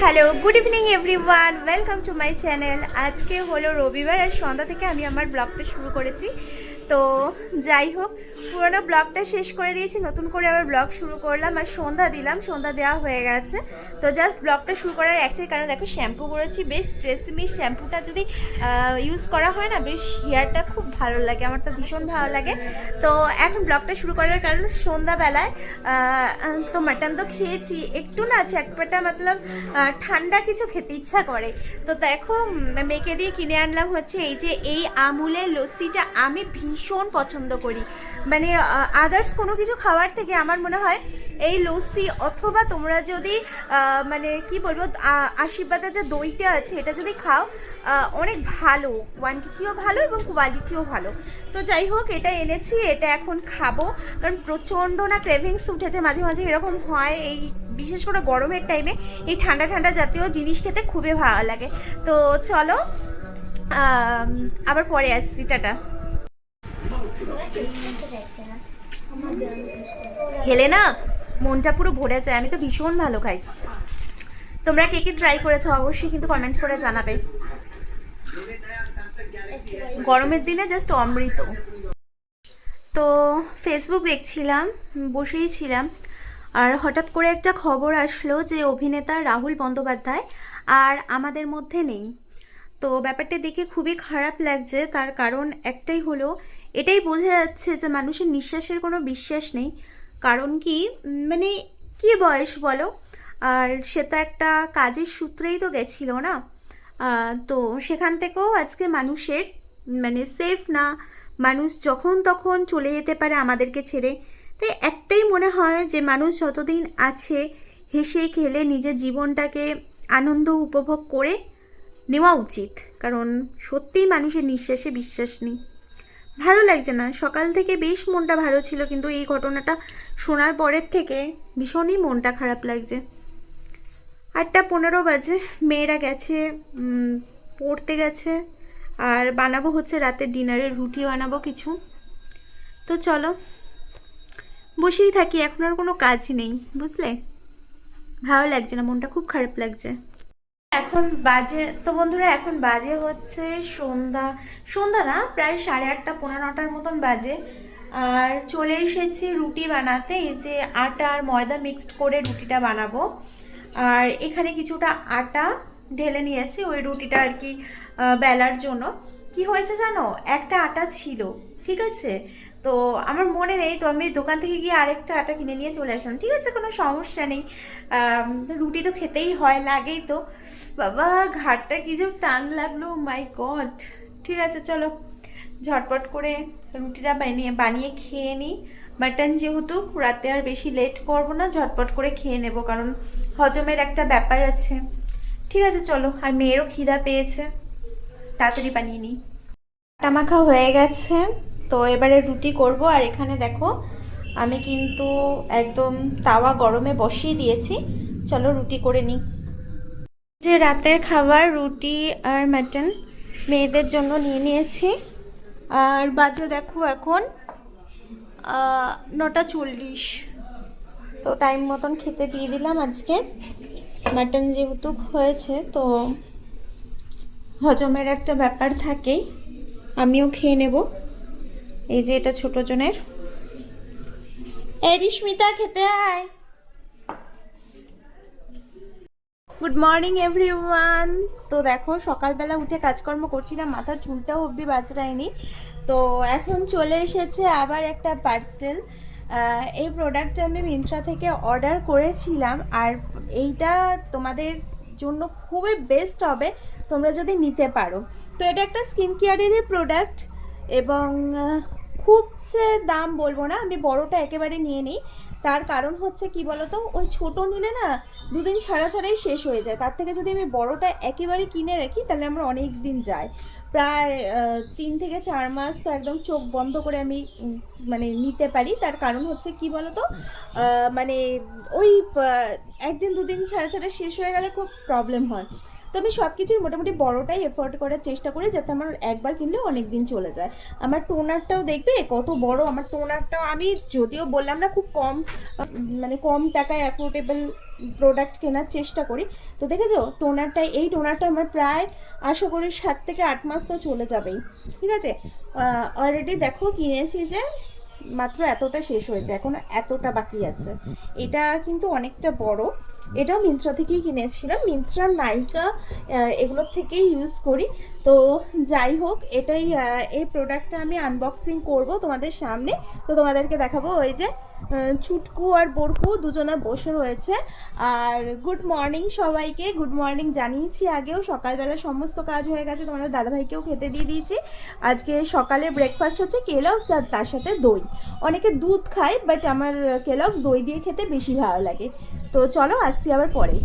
Hello, good evening everyone, welcome to my channel. আজকে হলো রবিবার আর সন্ধ্যা থেকে আমি আমার ব্লগটা শুরু করেছি। তো যাই হোক, পুরোনো ব্লগটা শেষ করে দিয়েছি, নতুন করে আবার ব্লগ শুরু করলাম আর সন্ধ্যা দিলাম, সন্ধ্যা দেওয়া হয়ে গেছে। তো জাস্ট ব্লগটা শুরু করার একটাই কারণ, দেখো শ্যাম্পু করেছি, বেশ ট্রেসমি শ্যাম্পুটা যদি ইউজ করা হয় না, বেশ হেয়ারটা খুব ভালো লাগে, আমার তো ভীষণ ভালো লাগে। তো এখন ব্লগটা শুরু করার কারণ, সন্ধ্যাবেলায় তো মাটন তো খেয়েছি, একটু না চটপটা মতলব ঠান্ডা কিছু খেতে ইচ্ছা করে। তো দেখো মেয়েকে দিয়ে কিনে আনলাম হচ্ছে এই আমুলের লস্যিটা। আমি ভীষণ পছন্দ করি, মানে আদার্স কোনো কিছু খাওয়ার থেকে আমার মনে হয় এই লস্যি, অথবা তোমরা যদি মানে কি বলবো, আশীর্বাদের যে দইটা আছে এটা যদি খাও, অনেক ভালো, কোয়ান্টিটিও ভালো এবং কোয়ালিটিও ভালো। তো যাই হোক, এটা এনেছি, এটা এখন খাবো, কারণ প্রচণ্ড না ক্রেভিংস উঠেছে, মাঝে মাঝে এরকম হয়, এই বিশেষ করে গরমের টাইমে এই ঠান্ডা ঠান্ডা জাতীয় জিনিস খেতে খুবই ভালো লাগে। তো চলো আবার পরে আসছি, টাটা। খেলে না মনটা পুরো ভরে যায়, আমি তো ভীষণ ভালো খাই। তোমরা কে কে ট্রাই করেছো অবশ্যই কিন্তু কমেন্ট করে জানাবে। গরমের দিনে জাস্ট অমৃত। তো ফেসবুক দেখছিলাম, বসেই ছিলাম, আর হঠাৎ করে একটা খবর আসলো যে অভিনেতা রাহুল বন্দ্যোপাধ্যায় আর আমাদের মধ্যে নেই। তো ব্যাপারটা দেখে খুবই খারাপ লাগছে, তার কারণ একটাই হলো, এটাই বোঝা যাচ্ছে যে মানুষের নিঃশ্বাসের কোনো বিশ্বাস নেই। কারণ কি, মানে কি বয়স বলো, আর সে তো একটা কাজের সূত্রেই তো গেছিল না। তো সেখান থেকেও আজকে মানুষের মানে সেফ না, মানুষ যখন তখন চলে যেতে পারে আমাদেরকে ছেড়ে। তাই একটাই মনে হয় যে মানুষ যতদিন আছে হেসে খেলে নিজের জীবনটাকে আনন্দ উপভোগ করে নেওয়া উচিত, কারণ সত্যিই মানুষের নিঃশ্বাসে বিশ্বাস নেই। ভালো লাগছে না, সকাল থেকে বেশ মনটা ভালো ছিল, কিন্তু এই ঘটনাটা শোনার পরের থেকে ভীষণই মনটা খারাপ লাগছে। 8:15 বাজে, মেয়েরা গেছে পড়তে গেছে, আর বানাবো হচ্ছে রাতের ডিনারের রুটি বানাবো কিছু। তো চলো, বসেই থাকি, এখন আর কোনো কাজ নেই, বুঝলে? ভালো লাগছে না, মনটা খুব খারাপ লাগছে। এখন বাজে তো বন্ধুরা, এখন বাজে হচ্ছে সন্ধ্যা, সন্ধ্যা না প্রায় 8:30 9:15 মতন বাজে। আর চলে এসেছি রুটি বানাতে, এই যে আটা আর ময়দা মিক্সড করে রুটিটা বানাবো। আর এখানে কিছুটা আটা ঢেলে নিয়েছি ওই রুটিটা আর কি বেলার জন্য। কি হয়েছে জানো, একটা আটা ছিল, ঠিক আছে, তো আমার মনে নেই, তো আমি দোকান থেকে গিয়ে আরেকটা আটা কিনে নিয়ে চলে আসলাম। ঠিক আছে, কোনো সমস্যা নেই, রুটি তো খেতেই হয়, লাগেই তো। বাবা ঘাটটা কি যে টান লাগলো, মাই গড। ঠিক আছে চলো, ঝটপট করে রুটিটা বানিয়ে খেয়ে নিই। মাটন যেহেতু, রাতে আর বেশি লেট করব না, ঝটপট করে খেয়ে নেব, কারণ হজমের একটা ব্যাপার আছে। ঠিক আছে চলো, আর মেয়েরও খিদা পেয়েছে, তাড়াতাড়ি বানিয়ে নিই। আটা মাখা হয়ে গেছে, তো এবারে রুটি করব। আর এখানে দেখো আমি কিন্তু একদম তাওয়া গরমে বসিয়ে দিয়েছি, চলো রুটি করে নিই। যে রাতের খাবার রুটি আর মাটন মেয়েদের জন্য নিয়ে নিয়েছি। আর বাজে দেখো এখন 9:40, তো টাইম মতন খেতে দিয়ে দিলাম। আজকে মাটন যেহেতু হয়েছে, তো হজমের একটা ব্যাপার থাকেই, আমিও খেয়ে নেব। এই যে এটা ছোটো জনের। রিস্মিতা খেতে আয়। Good morning everyone. তো দেখো সকালবেলা উঠে কাজকর্ম করছিলাম, মাথার চুলটাও অবধি বাজরায়নি। তো এখন চলে এসেছে আবার একটা পার্সেল। এই প্রোডাক্টটা আমি মিন্ত্রা থেকে অর্ডার করেছিলাম, আর এইটা তোমাদের জন্য খুবই বেস্ট হবে তোমরা যদি নিতে পারো। তো এটা একটা স্কিন কেয়ারেরই প্রোডাক্ট, এবং খুব যে দাম বলবো না, আমি বড়টা একেবারে নিয়ে নিই। তার কারণ হচ্ছে কি বলতো, ওই ছোটো নিলে না দুদিন ছাড়া ছাড়াই শেষ হয়ে যায়, তার থেকে যদি আমি বড়টা একেবারে কিনে রাখি তাহলে আমার অনেক দিন যায়, প্রায় 3 থেকে 4 মাস তো একদম চোখ বন্ধ করে আমি মানে নিতে পারি। তার কারণ হচ্ছে কি বলতো, মানে ওই একদিন দুদিন ছাড়া ছাড়া শেষ হয়ে গেলে খুব প্রবলেম হয়। তো আমি সব কিছুই মোটামুটি বড়টাই এফোর্ড করার চেষ্টা করি, যাতে আমার একবার কিনলে অনেক দিন চলে যায়। আমার টোনারটাও দেখবে কত বড়, আমার টোনারটাও আমি যদিও বললাম না খুব কম মানে কম টাকায় অ্যাফোর্ডেবল প্রোডাক্ট কেনার চেষ্টা করি। তো দেখেছো টোনারটাই, এই টোনারটা আমার প্রায় আশা করি 7 থেকে 8 মাস তো চলে যাবেই। ঠিক আছে, অলরেডি দেখো কিনেছি যে মাত্র এতটা শেষ হয়েছে, এখনো এতটা বাকি আছে। এটা কিন্তু অনেকটা বড়, এটাও মিন্ত্রা থেকেই কিনেছিলাম, মিন্ত্রা নাইকা এগুলোর থেকেই ইউজ করি। তো যাই হোক, এটাই এই প্রোডাক্টটা আমি আনবক্সিং করব তোমাদের সামনে। তো তোমাদেরকে দেখাবো ওই যে চুটকু আর বরকু দুজনা বসে রয়েছে। আর গুড মর্নিং সবাইকে, গুড মর্নিং জানিয়েছি আগেও, সকালবেলা সমস্ত কাজ হয়ে গেছে, তোমাদের দাদাভাইকেও খেতে দিয়ে দিয়েছি। আজকে সকালে ব্রেকফাস্ট হচ্ছে কেলগস আর তার সাথে দই। অনেকে দুধ খায়, বাট আমার কেলগস দই দিয়ে খেতে বেশি ভালো লাগে। তো চলো আসছি আবার পরে।